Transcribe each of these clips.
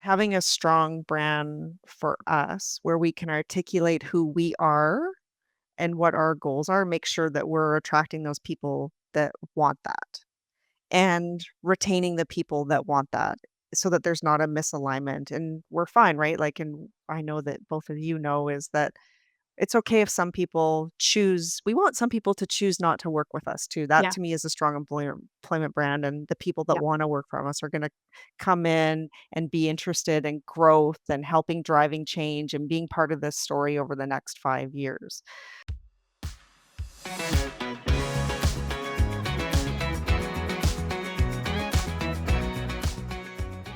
having a strong brand for us where we can articulate who we are and what our goals are, make sure that we're attracting those people that want that and retaining the people that want that so that there's not a misalignment and we're fine, right? Like, and I know that both of you know is that it's okay if some people choose we want some people to choose not to work with us too. That Yeah. to me is a strong employment brand, and the people that Yeah. wanna work from us are gonna come in and be interested in growth and helping driving change and being part of this story over the next 5 years.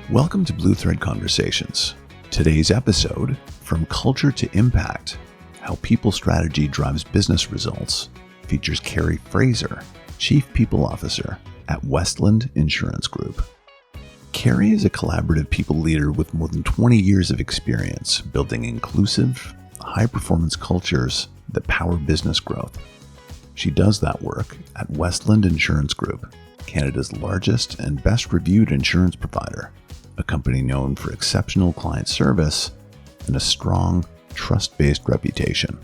Welcome to Blu Thread Conversations. Today's episode, From Culture to Impact, How People Strategy Drives Business Results, features Keri Fraser, Chief People Officer at Westland Insurance Group. Keri is a collaborative people leader with more than 20 years of experience building inclusive, high-performance cultures that power business growth. She does that work at Westland Insurance Group, Canada's largest and best-reviewed insurance provider, a company known for exceptional client service and a strong, trust-based reputation.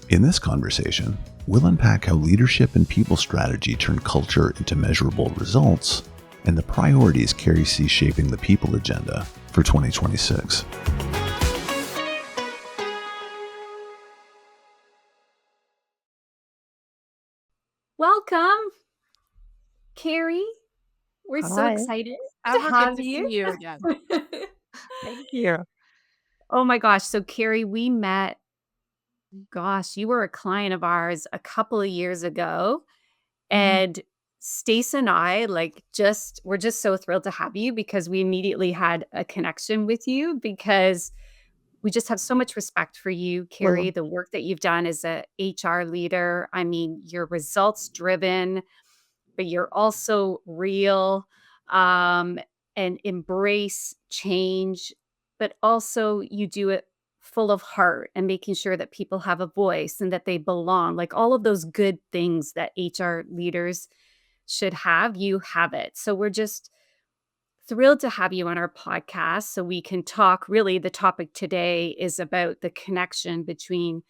In this conversation, we'll unpack how leadership and people strategy turn culture into measurable results and the priorities Keri sees shaping the people agenda for 2026. Welcome, Keri. We're so Hi. excited to Ever good have to you. see you again. Thank you. Oh my gosh. So, Keri, we met, you were a client of ours a couple of years ago. Mhm. And Stace and I, we're just so thrilled to have you because we immediately had a connection with you because we just have so much respect for you, Keri, Well, the work that you've done as a HR leader. I mean, you're results driven, but you're also real, um, and embrace change, but also you do it full of heart and making sure that people have a voice and that they belong. Like all of those good things that HR leaders should have, you have it. So we're just thrilled to have you on our podcast so we can talk. Really, the topic today is about the connection between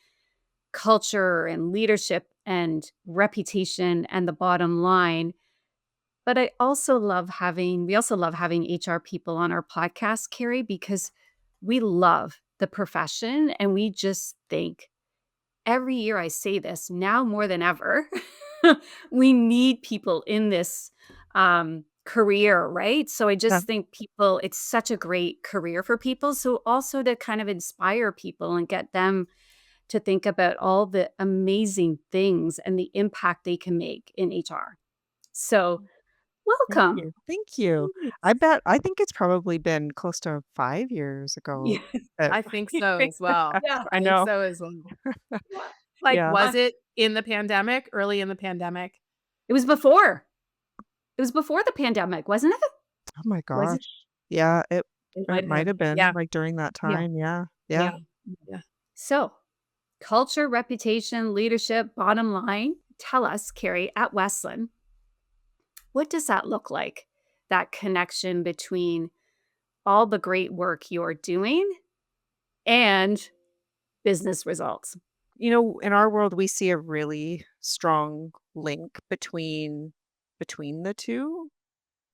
culture and leadership and reputation and the bottom line. But we also love having HR people on our podcast, Keri, because we love the profession and we just think every year I say this now more than ever, we need people in this career, right? So I yeah. just think it's such a great career for people. So also to kind of inspire people and get them to think about all the amazing things and the impact they can make in HR. So Thank welcome. you. Thank you. Thanks. I think it's probably been close to 5 years ago Yeah. that I think so as well. Yeah. I I think know. so as well. Yeah. Like, Yeah. was it in the pandemic, early in the pandemic? It was before. It was before the pandemic, wasn't it? Oh my Was it? gosh. Yeah, It it might have might been. have been, Yeah, like, during that Yeah. time, yeah, yeah. yeah, yeah. So, culture, reputation, leadership, bottom line. Tell us, Keri, at Westland, what does that look like? That connection between all the great work you're doing and business results. You know, in our world, we see a really strong link between the 2,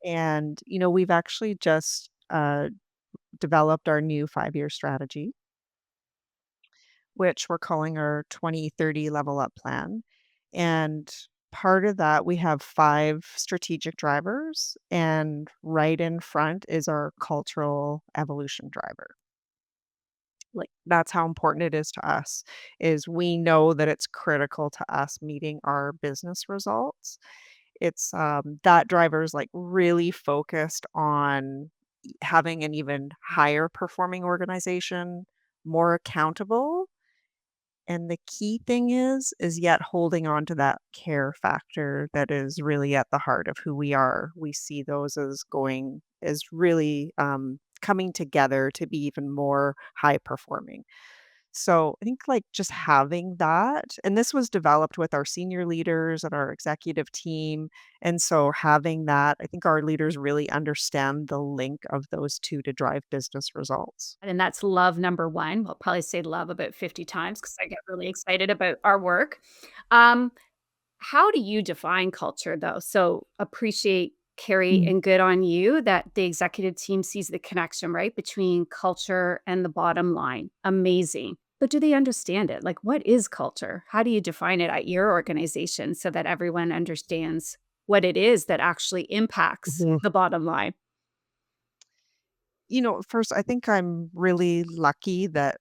and, you know, we've actually just, developed our new 5-year strategy, which we're calling our 2030 Level Up Plan, and part of that, we have 5 strategic drivers, and right in front is our cultural evolution driver. Like, that's how important it is to us, is we know that it's critical to us meeting our business results. It's, that driver is, like, really focused on having an even higher performing organization, more accountable, and the key thing is yet holding on to that care factor that is really at the heart of who we are. We see those as really, coming together to be even more high performing. So I think like just having that, and this was developed with our senior leaders and our executive team. And so having that, I think our leaders really understand the link of those two to drive business results. And that's love number 1. We'll probably say love about 50 times because I get really excited about our work. Um, how do you define culture, though? So appreciate, Keri, Mm. and good on you that the executive team sees the connection, right, between culture and the bottom line. Amazing. But do they understand it? Like, what is culture? How do you define it at your organization so that everyone understands what it is that actually impacts Mhm. the bottom line? First, I think I'm really lucky that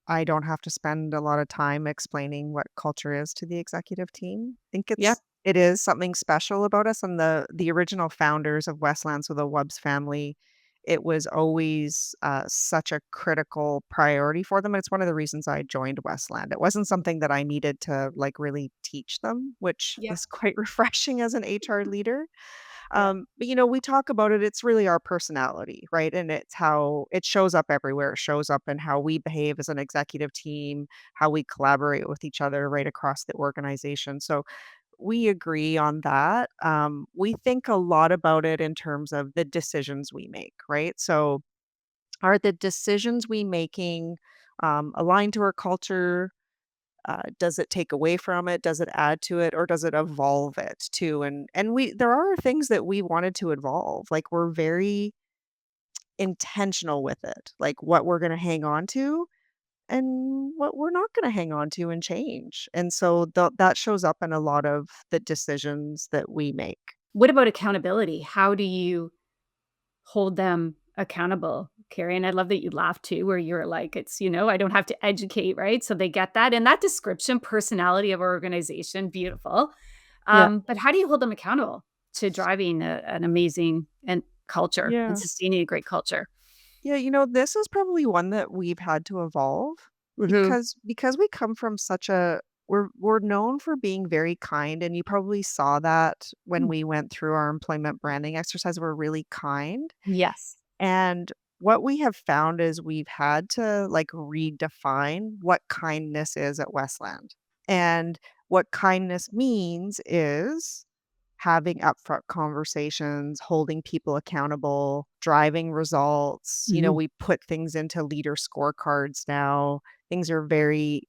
I don't have to spend a lot of time explaining what culture is to the executive team. I think Yeah. it is something special about us and the original founders of Westland, so the Wubbs family. It was always such a critical priority for them. And it's one of the reasons I joined Westland. It wasn't something that I needed to like really teach them, which Yeah. is quite refreshing as an HR leader. Yeah. But we talk about it, it's really our personality, right? And it's how it shows up everywhere. It shows up in how we behave as an executive team, how we collaborate with each other right across the organization. So we agree on that. We think a lot about it in terms of the decisions we make, right? So are the decisions we making aligned to our culture? Does it take away from it? Does it add to it, or does it evolve it too? And we there are things that we wanted to evolve. Like we're very intentional with it, like what we're going to hang on to and what we're not going to hang on to and change. And so that shows up in a lot of the decisions that we make. What about accountability? How do you hold them accountable, Carrie? And I love that you laughed too, where you're like, it's, I don't have to educate, right? So they get that. And that description, personality of our organization, beautiful. Yeah. But how do you hold them accountable to driving an amazing and culture and Yeah. sustaining a great culture? Yeah, this is probably one that we've had to evolve Mhm. because we come from such a we're known for being very kind, and you probably saw that when Mm. we went through our employment branding exercise. We're really kind. Yes. And what we have found is we've had to like redefine what kindness is at Westland. And what kindness means is having upfront conversations, holding people accountable, driving results. Mhm. We put things into leader scorecards now. Things are very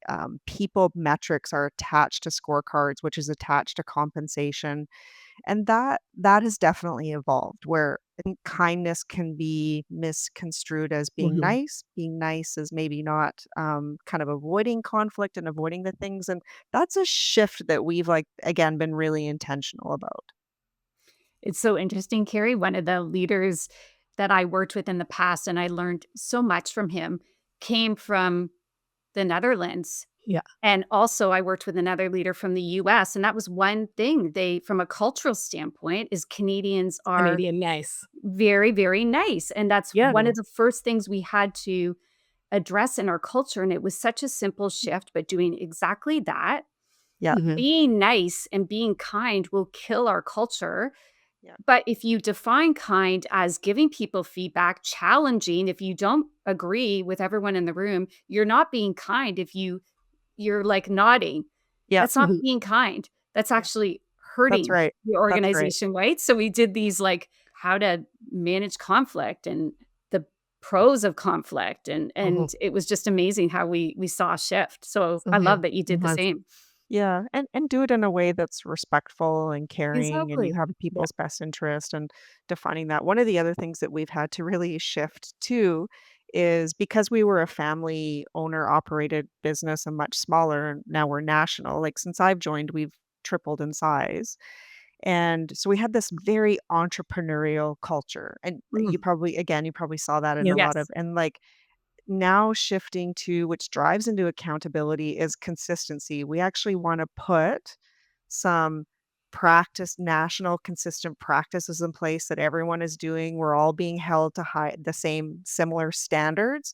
people metrics are attached to scorecards, which is attached to compensation. And that has definitely evolved where I think kindness can be misconstrued as being Mhm. nice. Being nice is maybe not kind of avoiding conflict and avoiding the things. And that's a shift that we've like again been really intentional about. It's so interesting, Carrie. One of the leaders that I worked with in the past, and I learned so much from him, came from the Netherlands. Yeah. And also I worked with another leader from the US, and that was one thing they from a cultural standpoint is Canadians are Canadian nice. very, very nice, and that's Yeah. one of the first things we had to address in our culture, and it was such a simple shift, but doing exactly that, Yeah. Mhm. being nice and being kind will kill our culture, Yeah. but if you define kind as giving people feedback, challenging, if you don't agree with everyone in the room, you're not being kind if you're, like, nodding. Yeah. That's not Mhm. being kind. That's Yeah. actually That's hurting right. the That's right. organization, right? So we did these, like, how to manage conflict and the pros of conflict, Mhm. and it was just amazing how we saw a shift. So I Mhm. love that you It did the was. same. Yeah, and do it in a way that's respectful and caring, and you Exactly. have Yeah. people's best interest and defining that. One of the other things that we've had to really shift to is because we were a family owner operated business and much smaller, and now we're national. Like since I've joined, we've tripled in size. And so we had this very entrepreneurial culture. And Mm. you probably saw that in Yeah. a lot of, Yes. and like now shifting to which drives into accountability is consistency. We actually want to put some national consistent practices in place that everyone is doing. We're all being held to the same similar standards.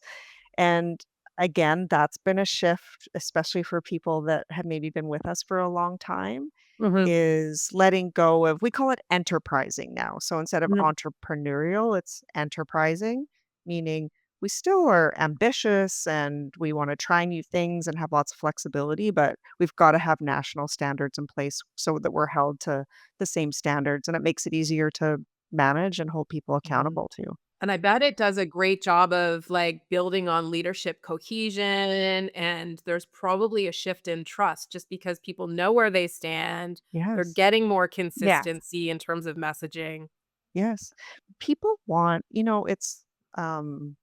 And again, that's been a shift, especially for people that have maybe been with us for a long time, Mhm. is letting go of, we call it enterprising now. So instead of Mhm. entrepreneurial, it's enterprising, meaning we still are ambitious and we want to try new things and have lots of flexibility, but we've got to have national standards in place so that we're held to the same standards and it makes it easier to manage and hold people Mhm. accountable to. And I bet it does a great job of, like, building on leadership cohesion, and there's probably a shift in trust just because people know where they stand. They're Yes. getting more Yeah. consistency in terms of messaging. Yes. People want, um,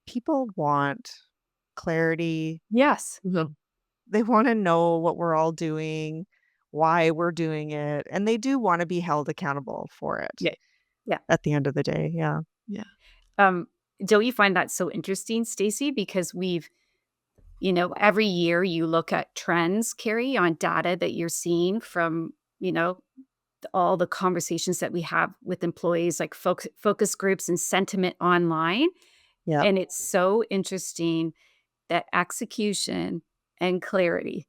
people want clarity. Yes. Mhm. They want to know what we're all doing, why we're doing it, and they do want to be held accountable for it Yeah. Yeah. at the end of the day. Yeah. Yeah. Um, don't you find that so interesting, Stacy? Because every year you look at trends, Carrie, on data that you're seeing from, all the conversations that we have with employees, like focus groups and sentiment online. Yep. And it's so interesting that execution and clarity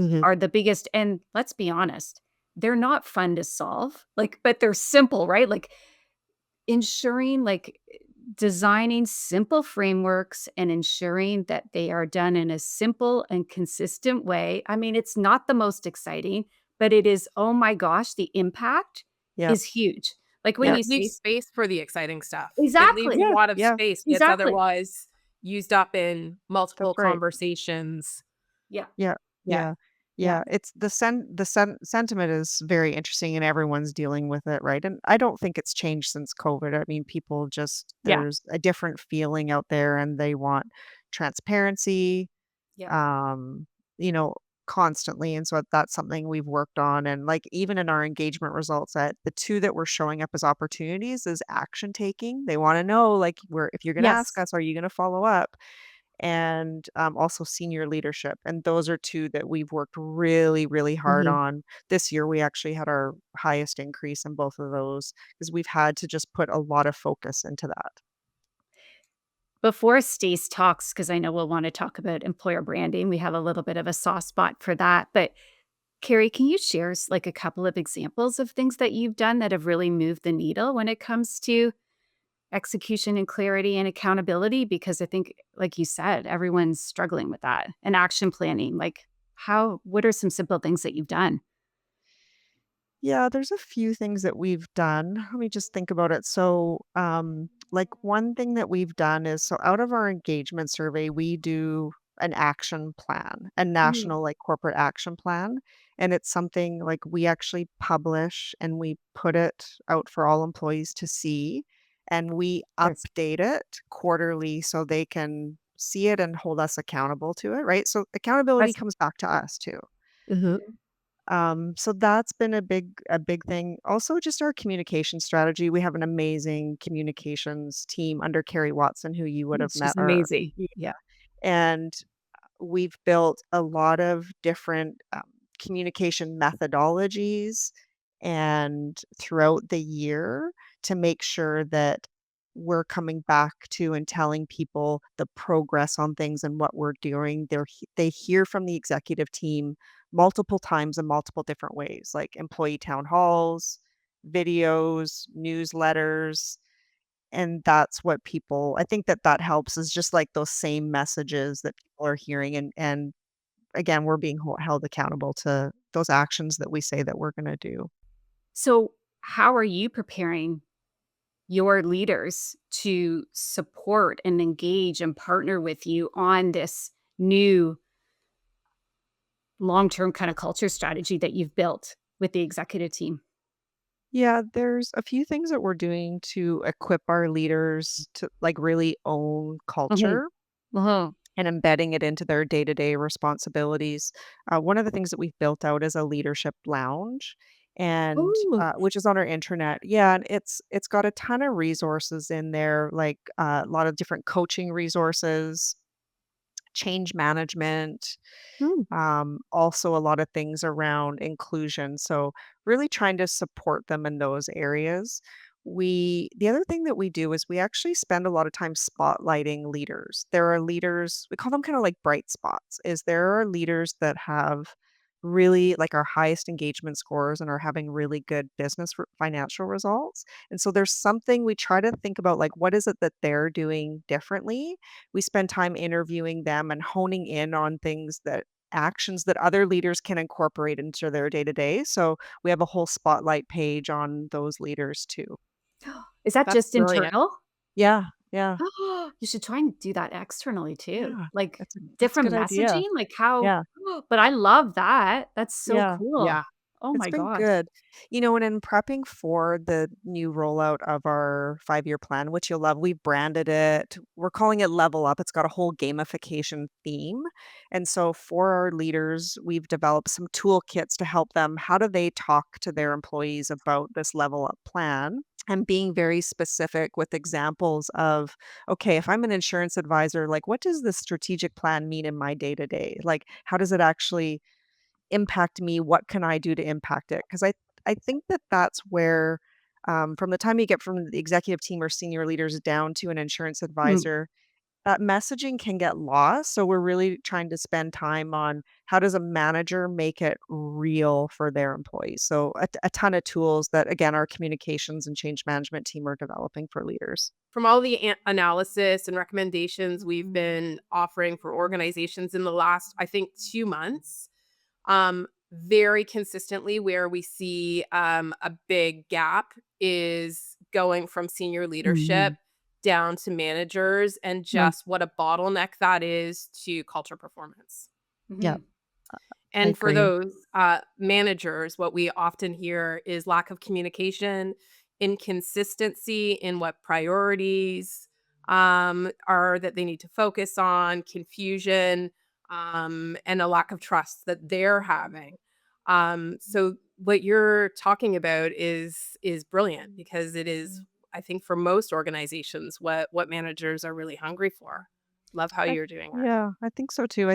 Mhm. are the biggest. And let's be honest, they're not fun to solve, but they're simple, right? Like ensuring, designing simple frameworks and ensuring that they are done in a simple and consistent way. I mean, it's not the most exciting, but it is, oh my gosh, the impact Yep. is huge. Like when And Yep. you it leaves see space for the exciting stuff. It leaves a exactly, Yeah. lot of Yeah. space that's exactly. otherwise used up in multiple That's right. conversations. Yeah, Yeah, yeah, yeah, yeah, yeah. It's the sentiment is very interesting and everyone's dealing with it, right? And I don't think it's changed since COVID. I mean, people just yeah, there's a different feeling out there and they want transparency, yeah. um, you know, constantly. And so that's something we've worked on. And like even in our engagement results, that the two that were showing up as opportunities is action taking. They want to know, like, where if you're going to ask Yes. us, are you going to follow up? And also senior leadership. And those are 2 that we've worked really, really hard Mhm. on. This year, we actually had our highest increase in both of those because we've had to just put a lot of focus into that. Before Stace talks, because I know we'll want to talk about employer branding, we have a little bit of a soft spot for that. But Carrie, can you share like a couple of examples of things that you've done that have really moved the needle when it comes to execution and clarity and accountability? Because I think, like you said, everyone's struggling with that and action planning. What are some simple things that you've done? Yeah, there's a few things that we've done. Let me just think about it. So, like one thing that we've done is so out of our engagement survey, we do an action plan, a Mm, national like corporate action plan. And it's something like we actually publish and we put it out for all employees to see. And we yes. update it quarterly so they can see it and hold us accountable to it, right? So accountability That's comes back to us too. Mhm. So that's been a big thing. Also, just our communication strategy. We have an amazing communications team under Kerry Watson, who you would have met, she's or amazing. yeah. Yeah. And we've built a lot of different communication methodologies and throughout the year to make sure that we're coming back to and telling people the progress on things and what we're doing. They hear from the executive team multiple times in multiple different ways, like employee town halls, videos, newsletters, and that's what people I think that that helps is just like those same messages that people are hearing and again, we're being held accountable to those actions that we say that we're gonna do. So, how are you preparing your leaders to support and engage and partner with you on this new long-term kind of culture strategy that you've built with the executive team? Yeah, there's a few things that we're doing to equip our leaders to, like, really own Mhm. culture Mhm. and embedding it into their day-to-day responsibilities. One of the things that we've built out is a leadership lounge and, Ooh, which is on our intranet. Yeah, and it's got a ton of resources in there, like, a lot of different coaching resources, change management, mm, also a lot of things around inclusion. So really trying to support them in those areas. The other thing that we do is we actually spend a lot of time spotlighting leaders. There are leaders, we call them kind of like bright spots, is there are leaders that have really like our highest engagement scores and are having really good financial results. And so there's something we try to think about, like, what is it that they're doing differently? We spend time interviewing them and honing in on things that actions that other leaders can incorporate into their day to day. So we have a whole spotlight page on those leaders too. Is that That's just brilliant. internal? Yeah, yeah, You should try and do that externally too. yeah. Like, That's a different good idea. messaging, like how Yeah, but I love that. That's so yeah. cool. Yeah. Oh It's my been gosh. good. And in prepping for the new rollout of our 5-year plan, which you'll love, we've branded it. We're calling it Level Up. It's got a whole gamification theme. And so for our leaders, we've developed some toolkits to help them. How do they talk to their employees about this Level Up plan? And being very specific with examples of, okay, if I'm an insurance advisor, like, what does the strategic plan mean in my day to day? Like, how does it actually impact me? What can I do to impact it? Because I think that that's where, from the time you get from the executive team or senior leaders down to an insurance Mm. advisor, that messaging can get lost. So we're really trying to spend time on how does a manager make it real for their employees. So a ton of tools that again our communications and change management team are developing for leaders. From all the analysis and recommendations we've been offering for organizations in the last, I think, 2 months, very consistently where we see a big gap is going from senior leadership Mhm. down to managers and Mm. just what a bottleneck that is to culture performance. Yeah, Mhm. I And for agree. those managers, what we often hear is lack of communication, inconsistency in what priorities are that they need to focus on, confusion, and a lack of trust that they're having. So what you're talking about is brilliant because it is, I think, for most organizations, what managers are really hungry for. Love how I you're doing it. yeah, I think so too.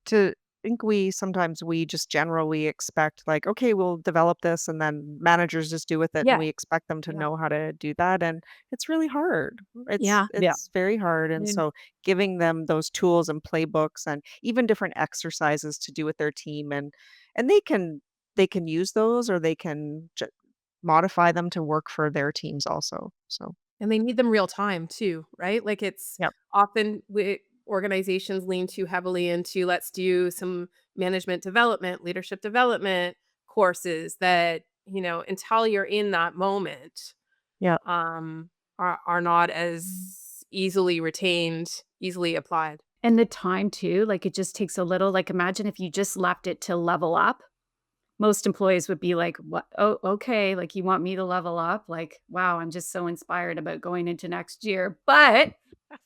To we sometimes we just generally expect like, okay, we'll develop this and then managers just do with it and Yeah. we expect them to Yeah. know how to do that and it's really hard. It's Yeah. Yeah. it's very hard and Mm. so giving them those tools and playbooks and even different exercises to do with their team and they can use those or they can modify them to work for their teams also. So, And they need them real time too, right? Like it's yep. often organizations lean too heavily into let's do some management development, leadership development courses that, until you're in that moment, Yeah. are not as easily retained, easily applied. And the time too, like, it just takes a little like, imagine if you just left it to level up. Most employees would be like, "What? Oh, okay, like, you want me to level up? Like, wow, I'm just so inspired about going into next year." But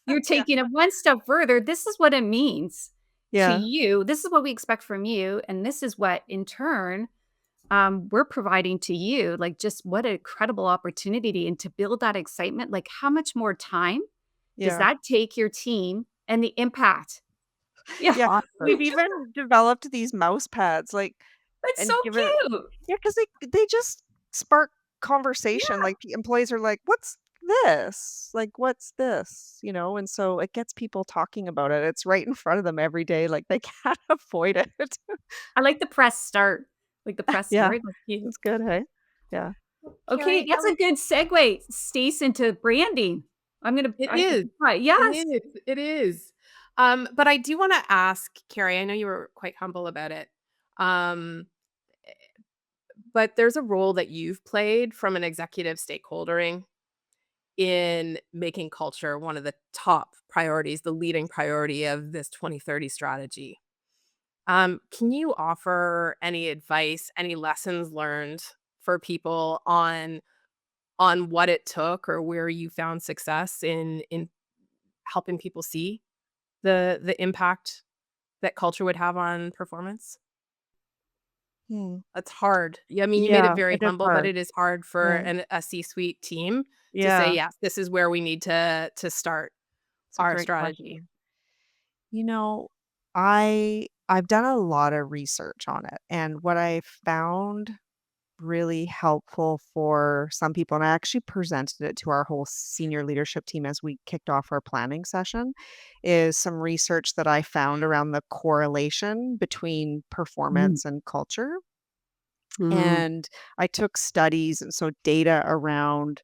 you're Yeah. taking it one step further. This is what it means to Yeah. you. This is what we expect from you, and this is what, in turn, we're providing to you. Like, just what an incredible opportunity, and to build that excitement, like, how much more time does Yeah. that take your team and the impact? Yeah, Yeah, awesome. we've even developed these mouse pads, like, That's so and given cute. yeah, because they just spark conversation, Yeah. like, the employees are like, "What's this?" Like, "What's this?" And so it gets people talking about it. It's right in front of them every day, like, they can't avoid it. I like the press start, like the press Yeah, start, that's cute. it's good, hey? Yeah. Okay, Carrie, that's a good segue, Stace, into branding. it I is. right, It yes. is. It is. But I do want to ask, Carrie, I know you were quite humble about it. Um, but there's a role that you've played from an executive stakeholdering in making culture one of the top priorities, the leading priority of this 2030 strategy. Can you offer any advice, any lessons learned for people on what it took or where you found success in helping people see the impact that culture would have on performance? Hmm. That's hard. Yeah, I mean, you made it Yeah, very it is humble, but hard. it is hard for Yeah. a C-suite team to say, Yeah, "Yes, this is where we need to start it's a our great strategy." question. You know, I've done a lot of research on it, and what I found really helpful for some people, and I actually presented it to our whole senior leadership team as we kicked off our planning session, is some research that I found around the correlation between Mm. performance and culture. Mm. And I took studies, and so data around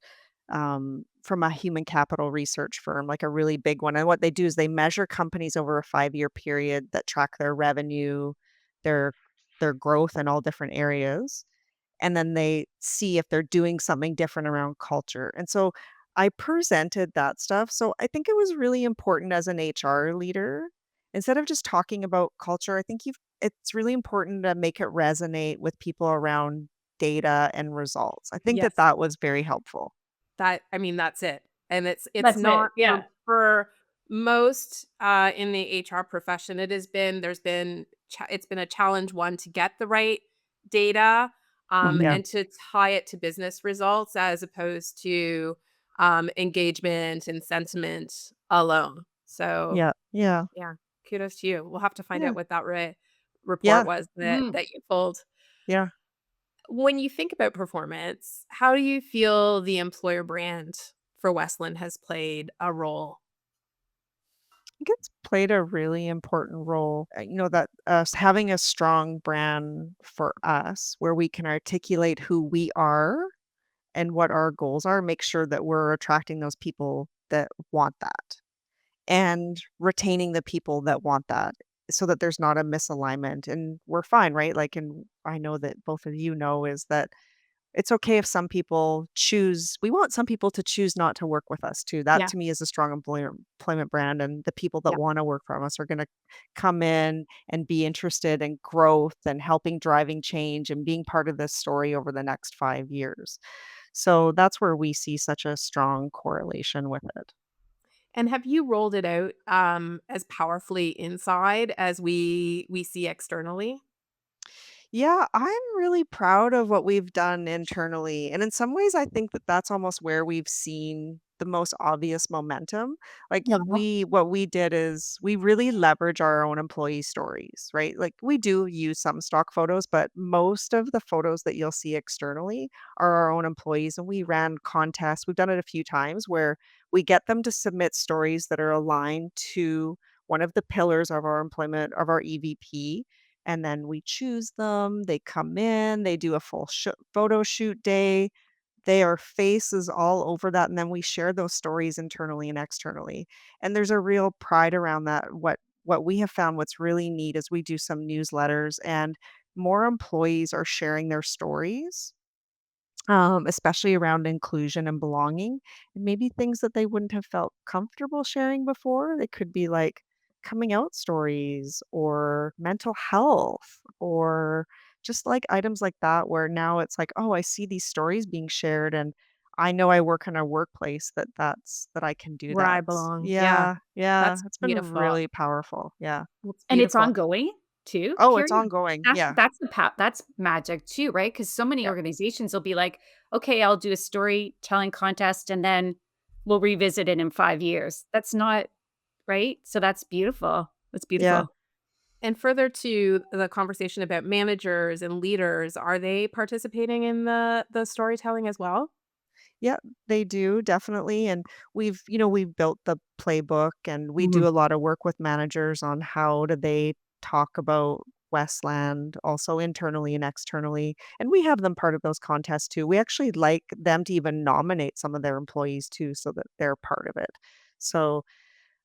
from a human capital research firm, like a really big one. And what they do is they measure companies over a 5-year period that track their revenue, their their growth in all different areas, and then they see if they're doing something different around culture. And so I presented that stuff. So I think it was really important as an HR leader, instead of just talking about culture, I think it's really important to make it resonate with people around data and results. I think that Yes. that was very helpful. That I mean, that's it. And it's That's not it. Yeah. for most, in the HR profession, there's been it's been a challenge, one, to get the right data, Mhm. Yeah. and to tie it to business results as opposed to, engagement and sentiment alone. So, Yeah. Yeah. yeah, kudos to you. We'll have to find Yeah. out what that report Yeah. was Mhm. that you pulled. Yeah. When you think about performance, how do you feel the employer brand for Westland has played a role? Think it's played a really important role. That us having a strong brand for us where we can articulate who we are and what our goals are, make sure that we're attracting those people that want that and retaining the people that want that so that there's not a misalignment and we're fine, right? Like, and I know that both of you know is that it's okay if some people choose we want some people to choose not to work with us too. That Yeah. to me is a strong employment brand, and the people that Yeah. wanna work from us are gonna come in and be interested in growth and helping driving change and being part of this story over the next 5 years. So that's where we see such a strong correlation with it. And have you rolled it out as powerfully inside as we see externally? Yeah, I'm really proud of what we've done internally. And in some ways, I think that that's almost where we've seen the most obvious momentum. Like Yeah. what we did is we really leverage our own employee stories, right? Like we do use some stock photos, but most of the photos that you'll see externally are our own employees. And we ran contests. We've done it a few times where we get them to submit stories that are aligned to one of the pillars of our employment of our EVP, and then we choose them, they come in, they do a full photo shoot day, their face is all over that, and then we share those stories internally and externally, and there's a real pride around that. What we have found what's really neat is we do some newsletters, and more employees are sharing their stories, especially around inclusion and belonging, and maybe things that they wouldn't have felt comfortable sharing before. They could be like coming out stories or mental health or just like items like that, where now it's like, oh, I see these stories being shared, and I know I work in a workplace that I can do Where I that. belong. Yeah. Yeah, yeah, That's it's been beautiful. really powerful. Yeah. That's And it's beautiful. ongoing too, Oh, it's Keri? ongoing. Yeah. That's magic too, right? Because so many Yeah. organizations will be like, "Okay, I'll do a storytelling contest, and then we'll revisit it in 5 years." That's not right? So that's beautiful. That's Yeah. beautiful. And further to the conversation about managers and leaders, are they participating in the storytelling as well? Yeah, they do, definitely, and we've built the playbook, and we do Mhm. a lot of work with managers on how do they talk about Westland, also internally and externally, and we have them part of those contests too. We actually like them to even nominate some of their employees too, so that they're part of it. So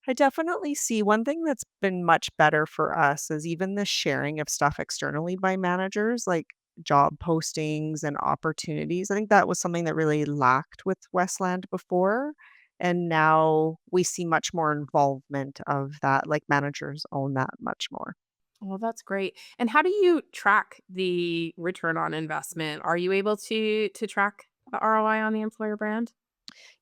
I definitely see one thing that's been much better for us is even the sharing of stuff externally by managers, like job postings and opportunities. I think that was something that really lacked with Westland before. And now we see much more involvement of that, like managers own that much more. Well, that's great. And how do you track the return on investment? Are you able to track the ROI on the employer brand?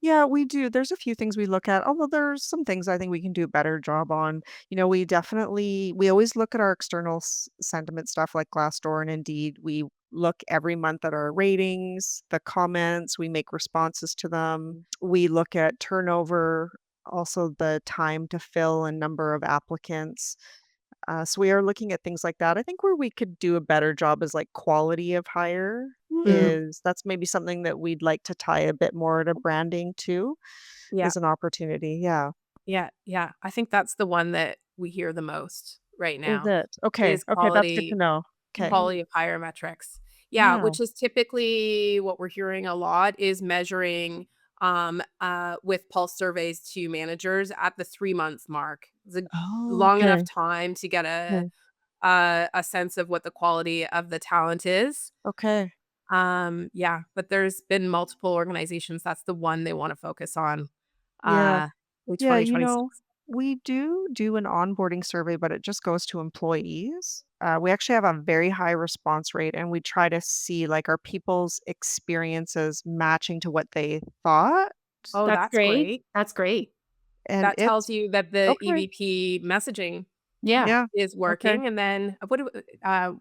Yeah, we do. There's a few things we look at, although there's some things I think we can do a better job on. We always look at our external sentiment stuff like Glassdoor and Indeed. We look every month at our ratings, the comments, we make responses to them. We look at turnover, also the time to fill and number of applicants. So we are looking at things like that. I think where we could do a better job is like quality of hire Mm, is that's maybe something that we'd like to tie a bit more to branding too, yeah. is an opportunity. Yeah. Yeah, yeah. I think that's the one that we hear the most right Is now it? Okay. is Okay. That's good to know. Okay. Mhm. quality of hire metrics. Yeah, Yeah. which is typically what we're hearing a lot is measuring with pulse surveys to managers at the 3 month mark. It's a Oh, long enough okay. time to get Okay. a sense of what the quality of the talent is. Okay. Yeah, but there's been multiple organizations that's the one they want to focus on Yeah. in Yeah. 2026. We do an onboarding survey, but it just goes to employees. We actually have a very high response rate, and we try to see like are people's experiences matching to what they thought, Oh, That's that's great. great. That's great. and That tells it's you that the okay. EVP messaging Yeah. Yeah. is Okay. working, and then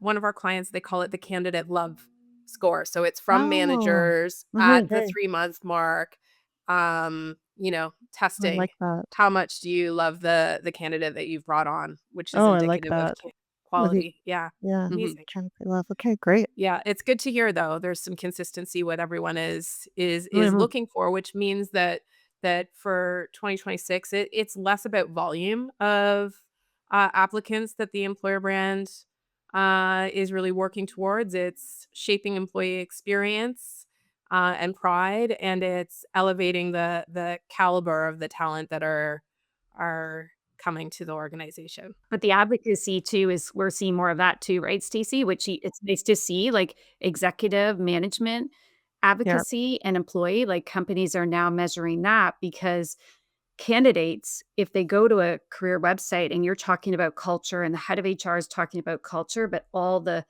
one of our clients, they call it the candidate love score. So it's from Oh. managers at Mhm. the Okay. 3 month mark, I testing like that. how much do you love the candidate that you've brought on, which is Oh, I like indicative of that. With the quality. Yeah, yeah. Mhm. amazing. Canopy love. Okay, great. Yeah, it's good to hear though. There's some consistency what everyone is Mhm. looking for, which means that for 2026, it's less about volume of applicants that the employer brand is really working towards. It's shaping employee experience and pride, and it's elevating the caliber of the talent that are coming to the organization. But the advocacy too is we're seeing more of that too, right, Stacy? It's nice to see, like, executive management Yeah. advocacy and employee, like, companies are now measuring that because candidates, if they go to a career website and you're talking about culture and the head of HR is talking about culture, but all the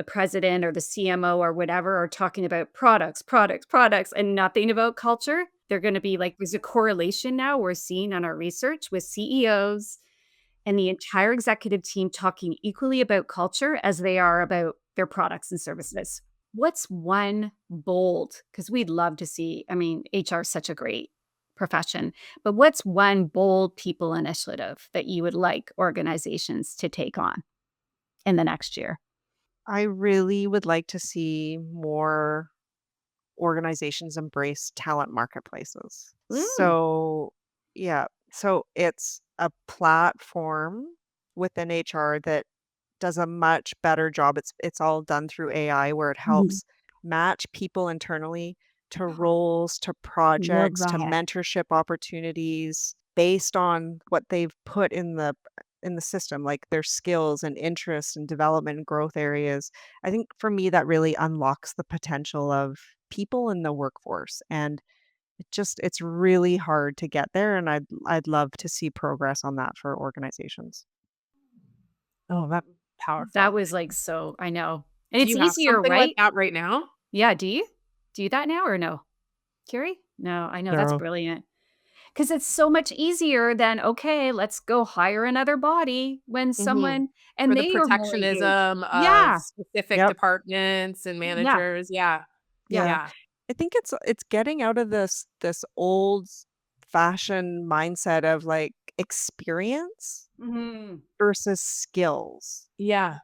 president or the CMO or whatever are talking about products, products, products, and nothing about culture, they're gonna be like there's a correlation now we're seeing on our research with CEOs and the entire executive team talking equally about culture as they are about their products and services. What's one bold, because we'd love to see, I mean, HR is such a great profession, but what's one bold people initiative that you would like organizations to take on in the next year? I really would like to see more organizations embrace talent marketplaces. Mm. So, yeah, so it's a platform within HR that does a much better job. It's all done through AI where it Mhm. helps match people internally to roles, to Love projects, to that. mentorship opportunities based on what they've put in the system, like their skills and interests and development and growth areas. I think for me that really unlocks the potential of people in the workforce and it's really hard to get there and I'd love to see progress on that for organizations. Oh, that That powerful. was, like, so I know. And Do it's you have easier, something like right? that right now? Yeah, do you? Do you that now or no? Kerry? No, I know, that's No. brilliant. Because it's so much easier than, "Okay, let's go hire another body," when Mhm. someone For and the they are more engaged. protectionism of Yeah, specific Yep. departments and yeah, managers. Yeah. yeah. Yeah. Yeah. I think it's getting out of this old fashioned mindset of like experience Mhm, versus skills. Yeah.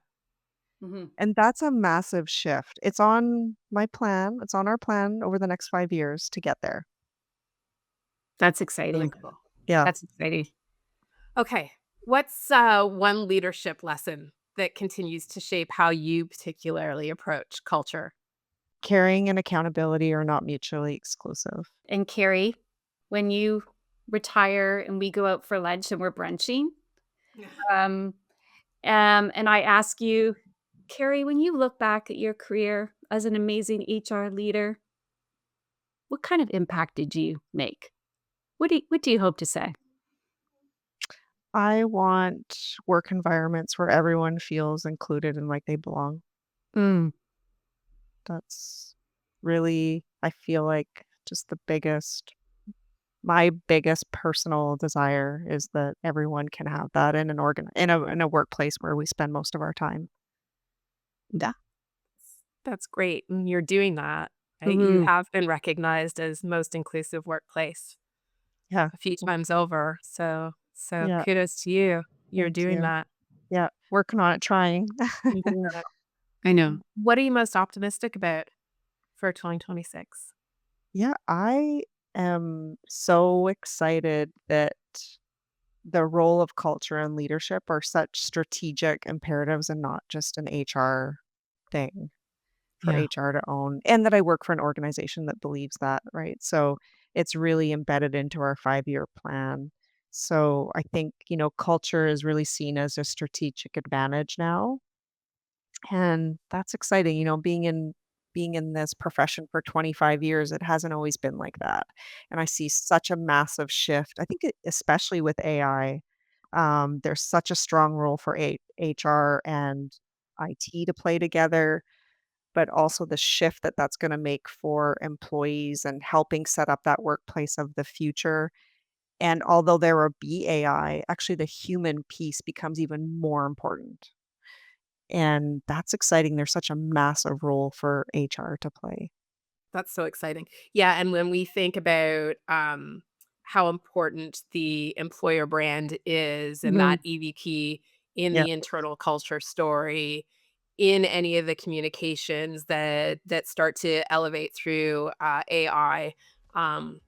mhm. And that's a massive shift. It's on my plan. It's on our plan over the next 5 years to get there. That's Really exciting. cool. Yeah. That's exciting. Okay. What's one leadership lesson that continues to shape how you particularly approach culture? Caring and accountability are not mutually exclusive. And Kerry, when you retire and we go out for lunch and we're brunching, um, and I ask you, Kerry, when you look back at your career as an amazing HR leader, what kind of impact did you make? What do you hope to say? I want work environments where everyone feels included and like they belong. Mm, That's really, I feel like, just my biggest personal desire is that everyone can have that in an in a workplace where we spend most of our time. yeah. That's great. And you're doing that. Right? You Mhm. have been recognized as most inclusive workplace Yeah. a few times over. So Yeah. kudos to you. You're Thank doing you. that. Yeah, working on it, trying. Yeah, I know. What are you most optimistic about for 2026? Yeah, I am so excited that the role of culture and leadership are such strategic imperatives and not just an HR thing for Yeah. HR to own, and that I work for an organization that believes that, right? So it's really embedded into our 5-year plan. So I think, culture is really seen as a strategic advantage now. And that's exciting, being in this profession for 25 years, it hasn't always been like that. And I see such a massive shift. I think especially with AI, there's such a strong role for HR and IT to play together, but also the shift that that's going to make for employees and helping set up that workplace of the future. And although there will be AI, actually the human piece becomes even more important. And that's exciting. There's such a massive role for HR to play. That's so exciting. Yeah, and when we think about, how important the employer brand is and Mhm. that EVP in Yeah. the internal culture story, in any of the communications that start to elevate through, AI, um,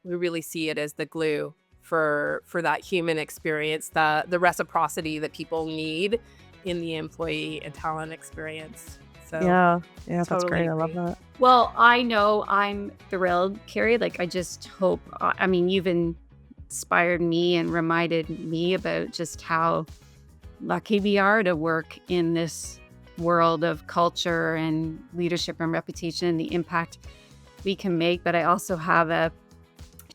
we really see it as the glue for that human experience, the reciprocity that people need in the employee and talent experience. So, Yeah. Yeah, that's totally great. I love agree. that. Well, I know I'm thrilled, Carrie. Like, I just hope, I mean, you've inspired me and reminded me about just how lucky we are to work in this world of culture and leadership and reputation and the impact we can make. But I also have a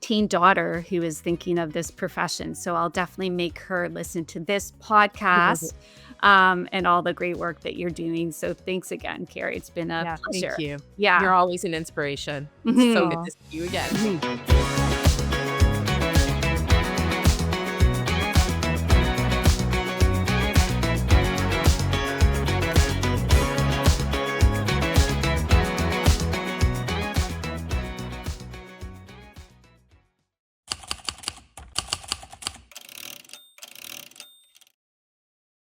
teen daughter who is thinking of this profession. So I'll definitely make her listen to this podcast and all the great work that you're doing. So thanks again, Carrie. It's been a Yeah, thank pleasure. you. Yeah. You're always an inspiration. So Mhm. good Aw. to see you again. Mhm.